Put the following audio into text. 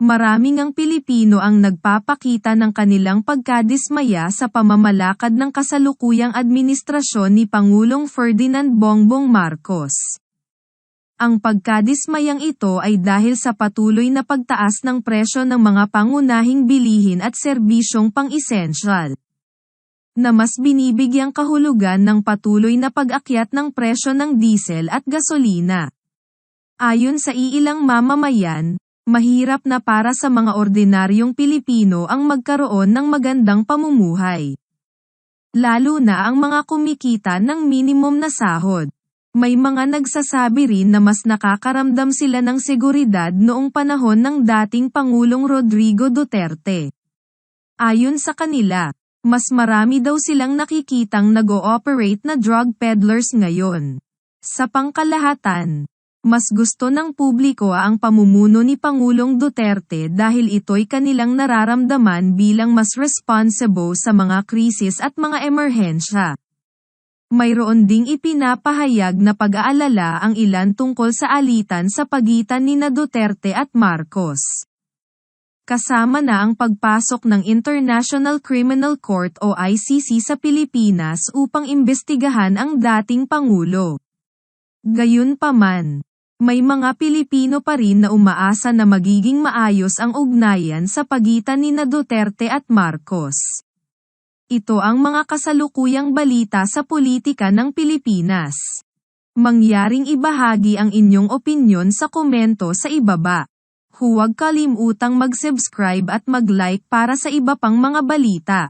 Maraming ang Pilipino ang nagpapakita ng kanilang pagkadismaya sa pamamalakad ng kasalukuyang administrasyon ni Pangulong Ferdinand Bongbong Marcos. Ang pagkadismayang ito ay dahil sa patuloy na pagtaas ng presyo ng mga pangunahing bilihin at serbisyong pang-esensyal, na mas binibigyang kahulugan ng patuloy na pag-akyat ng presyo ng diesel at gasolina. Ayon sa iilang mamamayan, mahirap na para sa mga ordinaryong Pilipino ang magkaroon ng magandang pamumuhay, lalo na ang mga kumikita ng minimum na sahod. May mga nagsasabi rin na mas nakakaramdam sila ng seguridad noong panahon ng dating Pangulong Rodrigo Duterte. Ayon sa kanila, mas marami daw silang nakikitang nag-ooperate na drug peddlers ngayon. Sa pangkalahatan, mas gusto ng publiko ang pamumuno ni Pangulong Duterte dahil ito'y kanilang nararamdaman bilang mas responsible sa mga krisis at mga emerhensya. Mayroon ding ipinapahayag na pag-aalala ang ilan tungkol sa alitan sa pagitan nina Duterte at Marcos, kasama na ang pagpasok ng International Criminal Court o ICC sa Pilipinas upang imbestigahan ang dating Pangulo. Gayunpaman, may mga Pilipino pa rin na umaasa na magiging maayos ang ugnayan sa pagitan nina Duterte at Marcos. Ito ang mga kasalukuyang balita sa politika ng Pilipinas. Mangyaring ibahagi ang inyong opinyon sa komento sa ibaba. Huwag kalimutang mag-subscribe at mag-like para sa iba pang mga balita.